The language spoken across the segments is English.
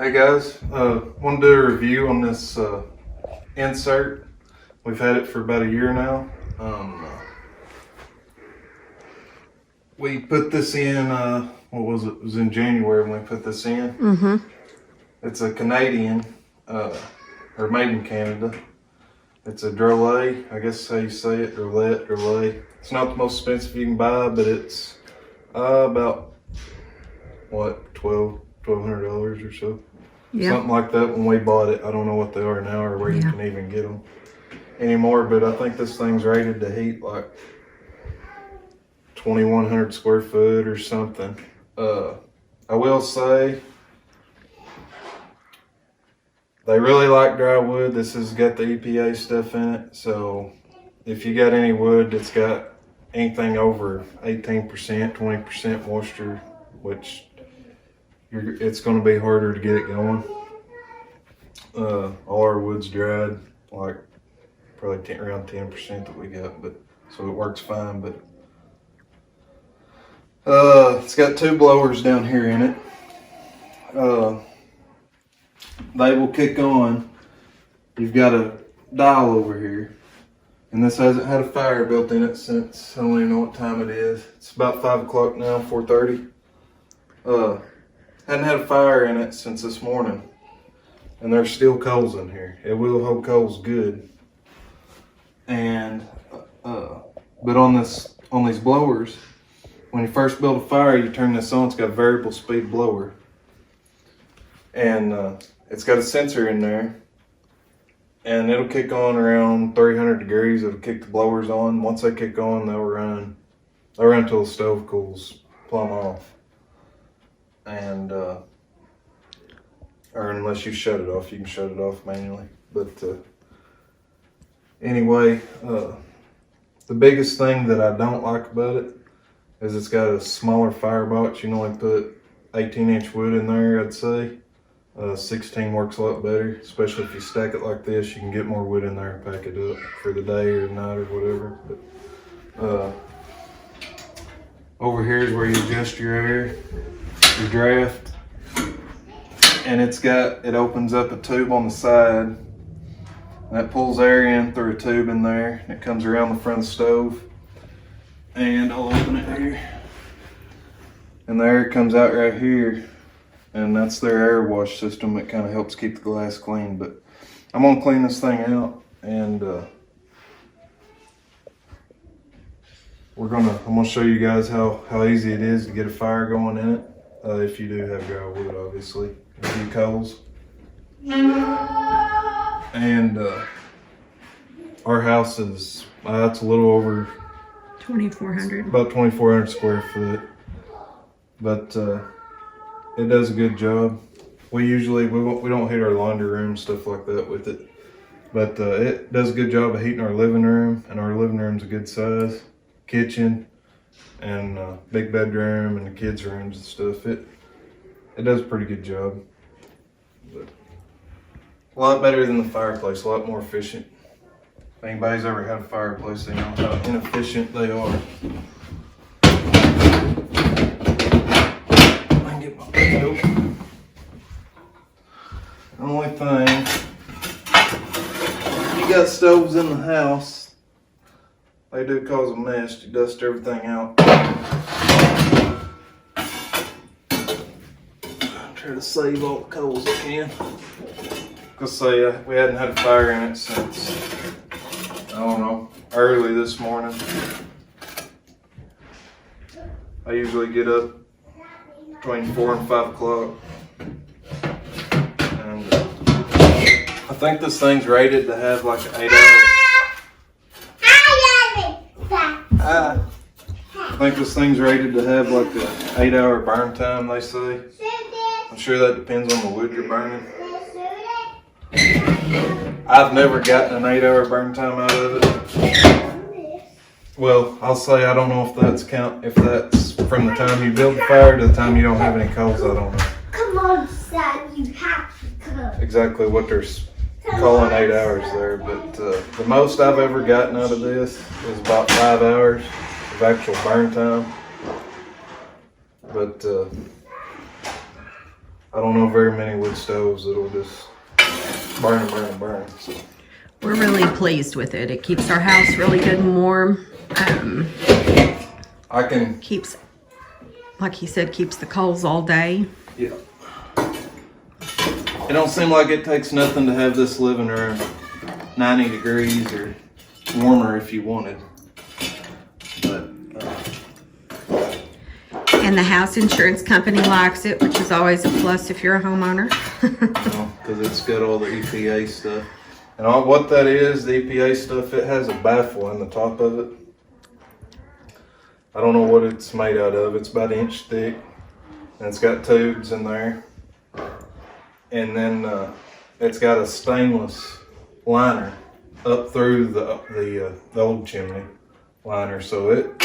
Hey guys, want to do a review on this insert. We've had it for about a year now. We put this in, what was it? It was in January when we put this in. Mm-hmm. It's a Canadian, or made in Canada. It's a Drolet, I guess how you say it, Drolet. It's not the most expensive you can buy, but it's about, what, $1,200 or so. Yeah. Something like that when we bought it. I don't know what they are now or where you can even get them anymore, but I think this thing's rated to heat like 2,100 square foot or something. I will say they really like dry wood. This has got the EPA stuff in it, so if you got any wood that's got anything over 18%, 20% moisture, which it's going to be harder to get it going. All our wood's dried, like probably around 10% that we got, but so it works fine. But it's got two blowers down here in it. They will kick on. You've got a dial over here, and this hasn't had a fire built in it since I don't even know what time it is. It's about 5 o'clock now, 4:30. Hadn't had a fire in it since this morning, and there's still coals in here. It will hold coals good. And but on these blowers, when you first build a fire, you turn this on. It's got a variable speed blower, and it's got a sensor in there, and it'll kick on around 300 degrees. It'll kick the blowers on. Once they kick on, they'll run till the stove cools plumb off. And or unless you shut it off, you can shut it off manually. But anyway, the biggest thing that I don't like about it is it's got a smaller firebox. You can only put 18-inch wood in there, I'd say. 16 works a lot better, especially if you stack it like this. You can get more wood in there and pack it up for the day or the night or whatever. But over here is where you adjust your air, your draft, and it opens up a tube on the side that pulls air in through a tube in there, and it comes around the front of the stove. And I'll open it here, and the air comes out right here, and that's their air wash system. It kind of helps keep the glass clean. But I'm gonna clean this thing out, and I'm gonna show you guys how easy it is to get a fire going in it. If you do have dry wood, obviously, a few coals. And our house is it's a little over 2,400. about 2,400 square foot, but it does a good job. We don't heat our laundry room, stuff like that with it, but it does a good job of heating our living room, and our living room's a good size. Kitchen and big bedroom and the kids' rooms and stuff. It does a pretty good job. But a lot better than the fireplace, a lot more efficient. If anybody's ever had a fireplace, they know how inefficient they are. I can get my bag open. The only thing, you got stoves in the house, they do cause a mess. You dust everything out. Try to save all the coals I can. Let's say we hadn't had a fire in it since, I don't know, early this morning. I usually get up between 4 and 5 o'clock. And I think this thing's rated to have like an 8 hour. I think this thing's rated to have like an 8-hour burn time, they say. I'm sure that depends on the wood you're burning. I've never gotten an 8-hour burn time out of it. Well, I'll say I don't know if that's from the time you build the fire to the time you don't have any coals. I don't know. Come on, son, you have to come. Exactly what they're calling 8 hours there, but the most I've ever gotten out of this is about 5 hours of actual burn time. But I don't know very many wood stoves that'll just burn. So. We're really pleased with it. It keeps our house really good and warm. Keeps, like he said, keeps the coals all day. Yeah. It don't seem like it takes nothing to have this living room 90 degrees or warmer if you wanted. But And the house insurance company likes it, which is always a plus if you're a homeowner. because it's got all the EPA stuff. And what that is, the EPA stuff, it has a baffle in the top of it. I don't know what it's made out of. It's about an inch thick. And it's got tubes in there. And then it's got a stainless liner up through the old chimney liner. So it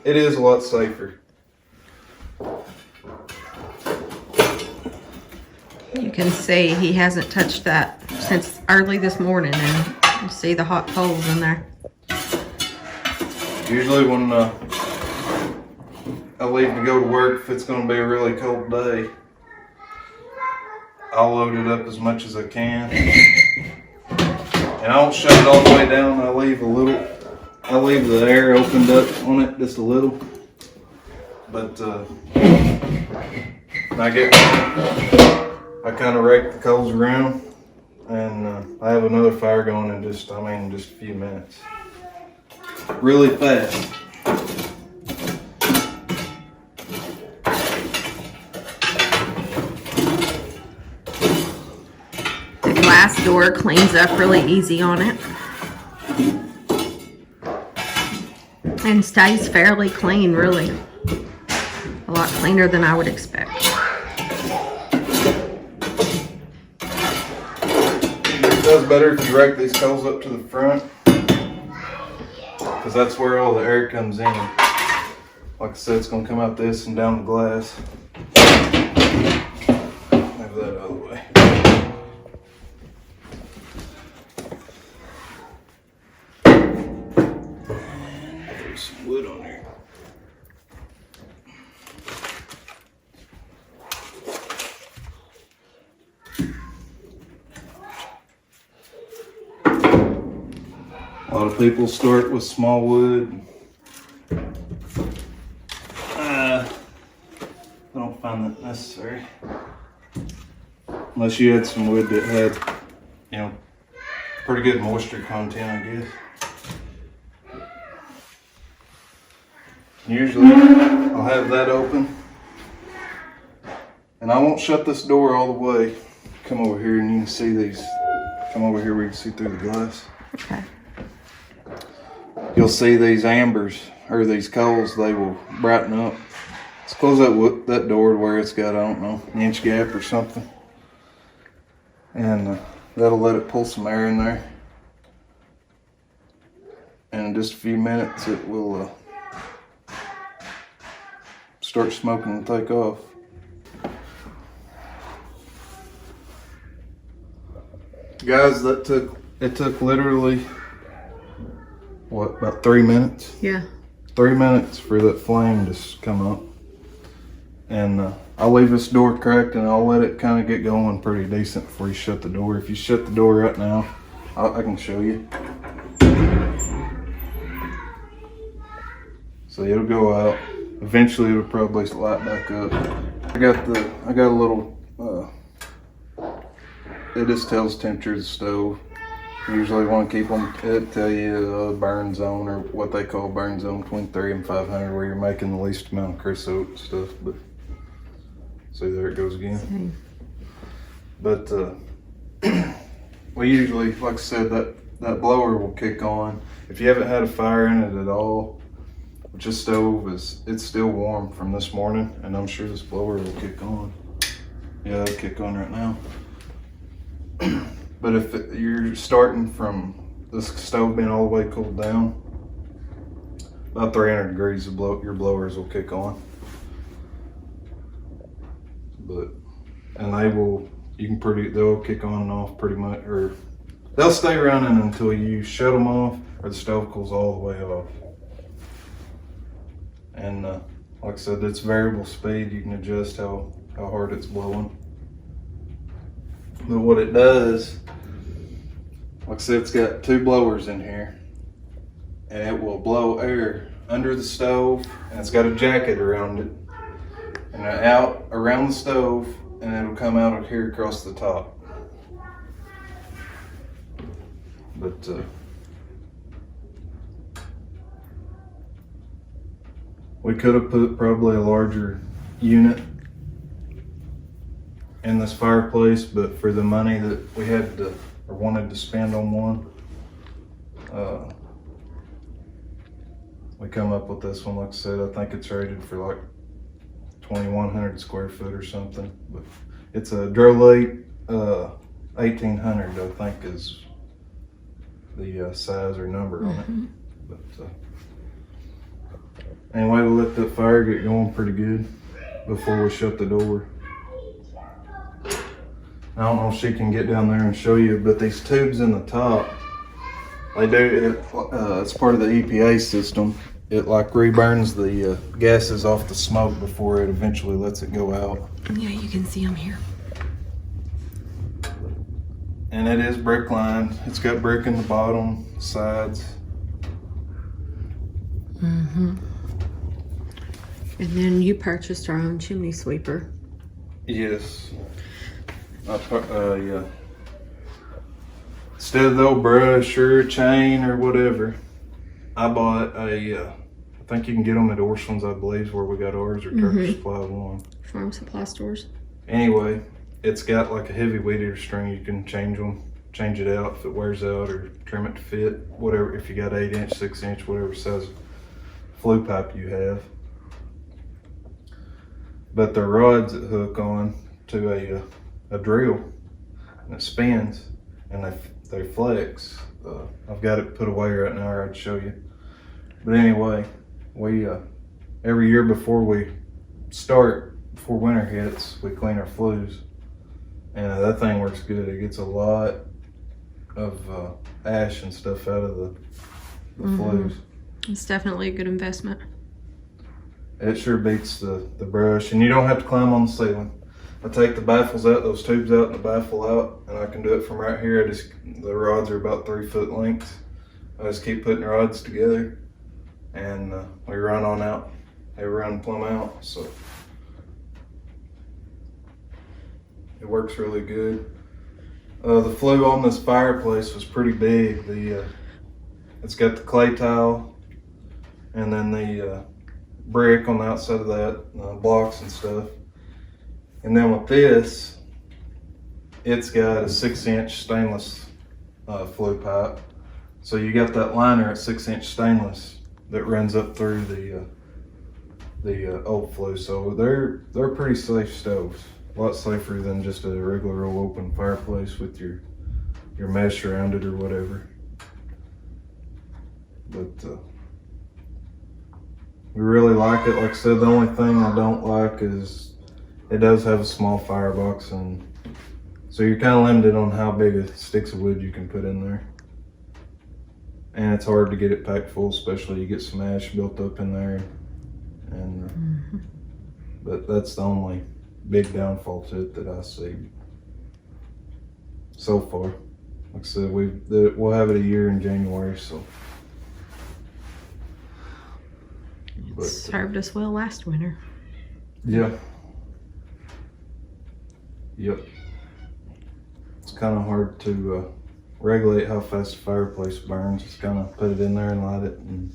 is a lot safer. You can see he hasn't touched that since early this morning, and you see the hot coals in there. Usually when I leave to go to work, if it's going to be a really cold day, I'll load it up as much as I can. And I don't shut it all the way down. I leave the air opened up on it just a little. But I kind of rake the coals around, and I have another fire going in just a few minutes. Really fast. The glass door cleans up really easy on it. And stays fairly clean, really. A lot cleaner than I would expect. It does better if you rake these coals up to the front, because that's where all the air comes in. Like I said, it's going to come out this and down the glass. Move that out of the way. There's some wood on here. A lot of people start with small wood. I don't find that necessary. Unless you had some wood that had, pretty good moisture content, I guess. Usually, I'll have that open. And I won't shut this door all the way. Come over here and you can see these. Come over here where you can see through the glass. Okay. You'll see these ambers, or these coals, they will brighten up. Let's close that door to where it's got, I don't know, an inch gap or something. And that'll let it pull some air in there. And in just a few minutes it will start smoking and take off. Guys, it took literally, about 3 minutes? Yeah. 3 minutes for that flame to come up. And I'll leave this door cracked and I'll let it kind of get going pretty decent before you shut the door. If you shut the door right now, I can show you. So it'll go out. Eventually it'll probably light back up. I got a little, it just tells temperature of the stove. You usually want to keep them, it tell you a burn zone, or what they call burn zone, between 300 and 500, where you're making the least amount of creosote and stuff. But see, there it goes again. But we usually, like I said, that blower will kick on. If you haven't had a fire in it at all, which this stove it's still warm from this morning, and I'm sure this blower will kick on. Yeah, it'll kick on right now. But if you're starting from this stove being all the way cooled down, about 300 degrees, your blowers will kick on. And they'll kick on and off pretty much, or they'll stay running until you shut them off or the stove cools all the way off. And like I said, it's variable speed. You can adjust how hard it's blowing. But what it does, like I said, it's got 2 blowers in here, and it will blow air under the stove, and it's got a jacket around it, and out around the stove, and it'll come out of here across the top. But we could have put probably a larger unit in this fireplace, but for the money that we had to or wanted to spend on one, we come up with this one. Like I said, I think it's rated for like 2,100 square foot or something, but it's a Drolet 1,800, I think is the size or number on it. But anyway, we'll let the fire get going pretty good before we shut the door. I don't know if she can get down there and show you, but these tubes in the top, they do it. It's part of the EPA system. It like reburns the gases off the smoke before it eventually lets it go out. Yeah, you can see them here. And it is brick lined. It's got brick in the bottom, sides. And then you purchased our own chimney sweeper. Yes. Yeah. Instead of the old brush or chain or whatever, I bought a, I think you can get them at Orscheln's, I believe, is where we got ours, or Tractor Supply one. Farm supply stores. Anyway, it's got like a heavy weed eater string. You can change it out if it wears out, or trim it to fit, whatever, if you got 8-inch, 6-inch, whatever size flue pipe you have. But the rods that hook on to a drill, and it spins, and they flex. I've got it put away right now, or I'd show you. But anyway, we every year before winter hits, we clean our flues, and that thing works good. It gets a lot of ash and stuff out of the flues. It's definitely a good investment. It sure beats the brush, and you don't have to climb on the ceiling. I take the baffles out, those tubes out, and the baffle out, and I can do it from right here. The rods are about 3 foot lengths. I just keep putting the rods together, and we run on out. They run plumb out, so it works really good. The flue on this fireplace was pretty big. It's got the clay tile, and then the brick on the outside of that, blocks and stuff. And then with this, it's got a 6-inch stainless flue pipe. So you got that liner at 6-inch stainless that runs up through the old flue. So they're pretty safe stoves. A lot safer than just a regular old open fireplace with your mesh around it or whatever. But we really like it. Like I said, the only thing I don't like is it does have a small firebox, and so you're kind of limited on how big a sticks of wood you can put in there. And it's hard to get it packed full, especially you get some ash built up in there. And but that's the only big downfall to it that I see so far. Like I said, we'll have it a year in January, so. It served us well last winter. Yeah. Yep. It's kind of hard to regulate how fast a fireplace burns. Just kind of put it in there and light it, and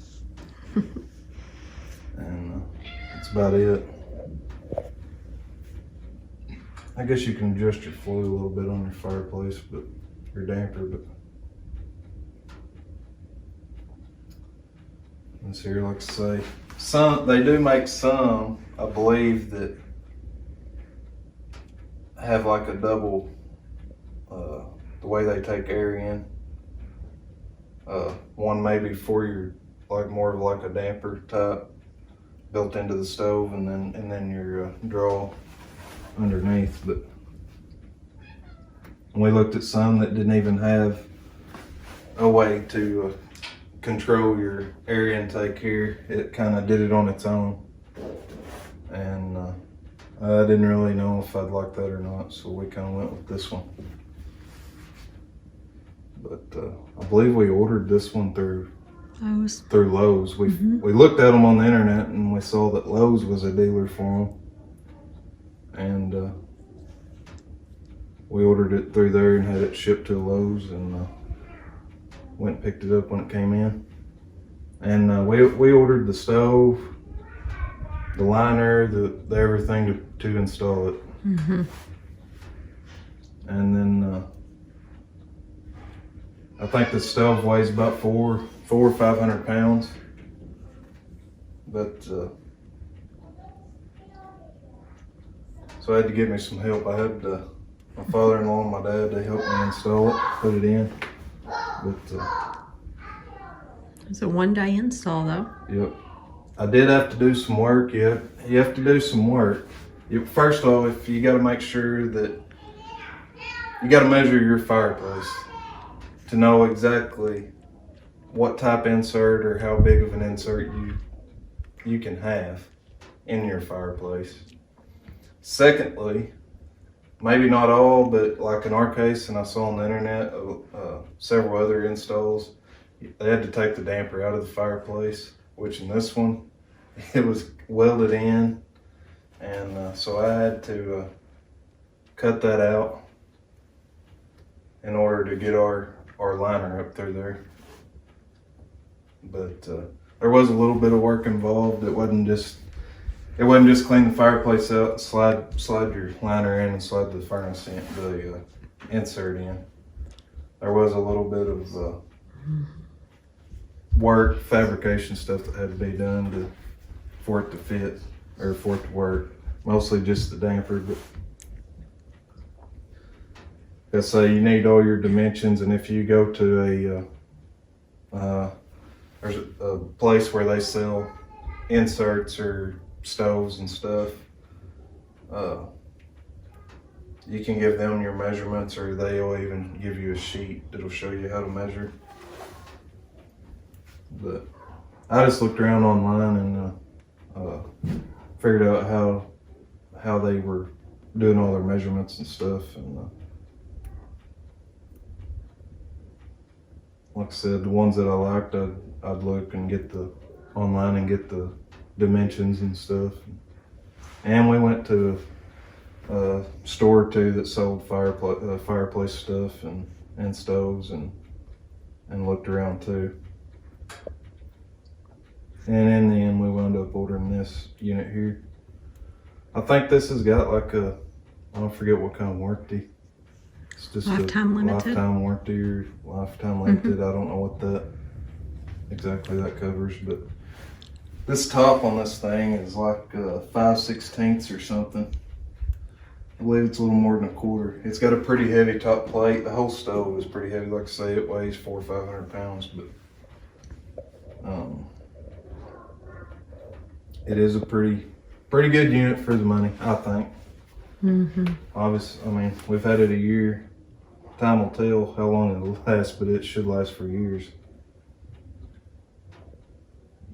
that's about it. I guess you can adjust your flue a little bit on your fireplace, but your damper. But let's see here, like I say, they do make some, I believe, that have like a double, the way they take air in. One maybe for your, like more of like a damper type built into the stove, and then your draw underneath. But we looked at some that didn't even have a way to control your air intake here. It kind of did it on its own, and I didn't really know if I'd like that or not, so we kind of went with this one. But I believe we ordered this one through Lowe's. We looked at them on the internet and we saw that Lowe's was a dealer for them, and we ordered it through there and had it shipped to Lowe's, and went and picked it up when it came in. And we ordered the stove, the liner, the everything to install it. And then I think the stove weighs about 400 or 500 pounds. But so I had to get me some help. I had my father-in-law and my dad, they helped me install it, put it in. But it's a one-day install though. Yep. I did have to do some work. You have to do some work. First off, you got to make sure that you got to measure your fireplace to know exactly what type insert or how big of an insert you can have in your fireplace. Secondly, maybe not all, but like in our case, and I saw on the internet several other installs, they had to take the damper out of the fireplace, which in this one, it was welded in. And so I had to cut that out in order to get our liner up through there. But there was a little bit of work involved. It wasn't just clean the fireplace out, slide your liner in and slide the furnace in, the insert in. There was a little bit of work, fabrication stuff that had to be done for it to fit, or for it to work. Mostly just the damper, but I say you need all your dimensions, and if you go to there's a place where they sell inserts or stoves and stuff, you can give them your measurements, or they'll even give you a sheet that'll show you how to measure. But I just looked around online and figured out how they were doing all their measurements and stuff, and like I said, the ones that I liked, I'd look and get online and get the dimensions and stuff. And we went to a store too that sold fireplace stuff and stoves, and looked around too. And in the end, we wound up ordering this unit here. I think this has got like I forget what kind of warranty. It's just lifetime limited. Lifetime warranty or lifetime limited. I don't know what that exactly covers, but this top on this thing is like 5/16 or something. I believe it's a little more than a quarter. It's got a pretty heavy top plate. The whole stove is pretty heavy. Like I say, it weighs 400 or 500 pounds, but it is a pretty good unit for the money, I think. Obviously, I mean, we've had it a year. Time will tell how long it'll last, but it should last for years.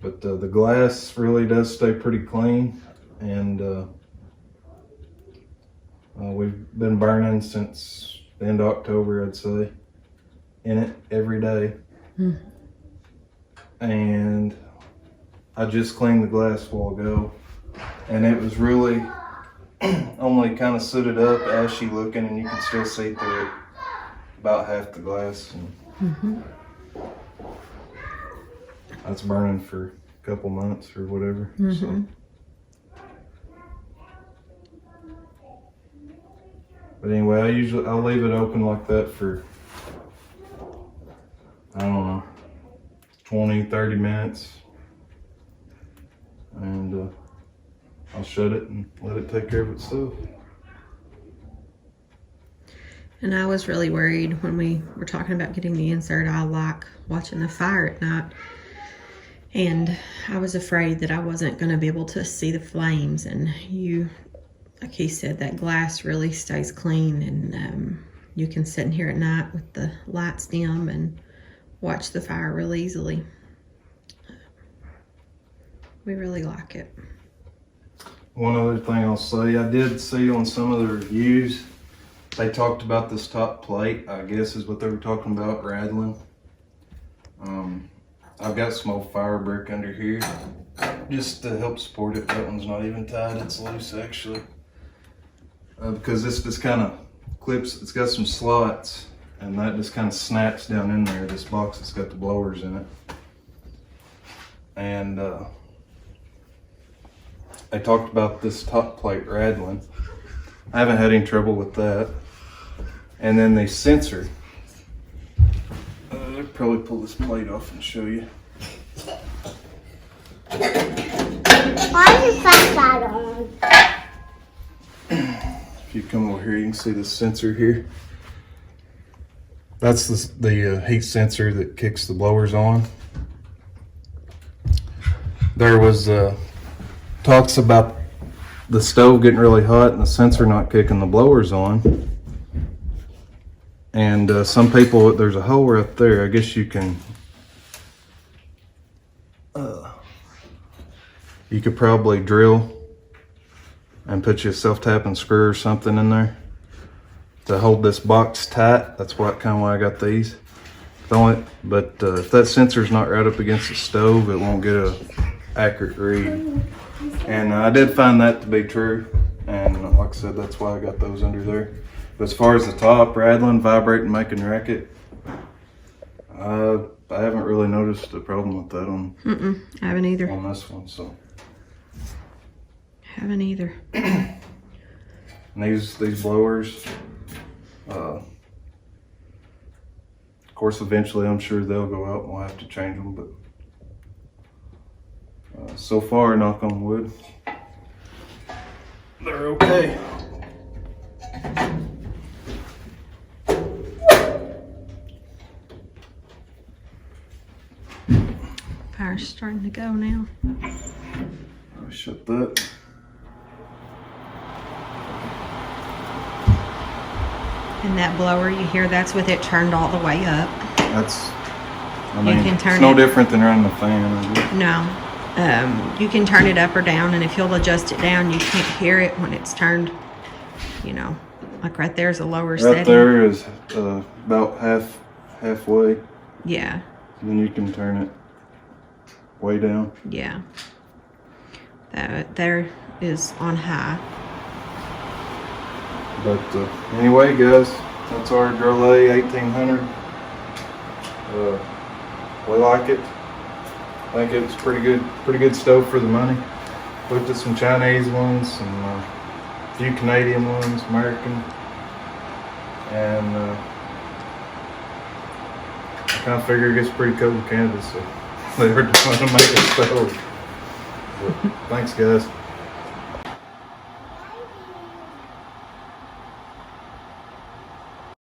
But the glass really does stay pretty clean, and we've been burning since the end of October, I'd say, in it every day. And I just cleaned the glass a while ago, and it was really only kind of sooted up, ashy looking, and you can still see through it about half the glass. And that's burning for a couple months or whatever. So. But anyway, I'll leave it open like that for, I don't know, 20-30 minutes, and I'll shut it and let it take care of itself. And I was really worried when we were talking about getting the insert. I like watching the fire at night, and I was afraid that I wasn't going to be able to see the flames. And like he said, that glass really stays clean, and you can sit in here at night with the lights dim and watch the fire real easily. We really like it. one other thing I'll say, I did see on some of the reviews, they talked about this top plate, I guess is what they were talking about, rattling. I've got some old fire brick under here, just to help support it. That one's not even tied, it's loose actually. Because this just kind of clips, it's got some slots, and that just kind of snaps down in there, this box that's got the blowers in it. And I talked about this top plate rattling. I haven't had any trouble with that. And then the sensor. I'll probably pull this plate off and show you. Why is your flashlight on? If you come over here, you can see the sensor here. That's the heat sensor that kicks the blowers on. There was talks about the stove getting really hot and the sensor not kicking the blowers on. And some people, there's a hole right there. I guess you can, you could probably drill and put you a self-tapping screw or something in there to hold this box tight. That's kind of why I got these. But if that sensor's not right up against the stove, it won't get a accurate read. And I did find that to be true. And like I said, that's why I got those under there. But as far as the top rattling, vibrating, making racket, I haven't really noticed a problem with that on. I haven't either. On this one, so. Haven't either. And these blowers, of course, eventually I'm sure they'll go out and we'll have to change them. But so far, knock on wood, they're okay. Fire's starting to go now. I'll shut that. And that blower, you hear, that's with it turned all the way up. That's, I mean, can turn it's no it. different than running the fan, is it? No. You can turn it up or down, and if you'll adjust it down, you can't hear it when it's turned, you know, like right there's a lower setting. Right there is about halfway. Yeah. And then you can turn it way down. Yeah. That there is on high. But anyway, guys, that's our Drolet 1800. We like it. I think it's pretty good stove for the money. Looked at some Chinese ones, some a few Canadian ones, American, and I kind of figure it gets pretty cold in Canada, so they were trying to make a stove. But thanks, guys.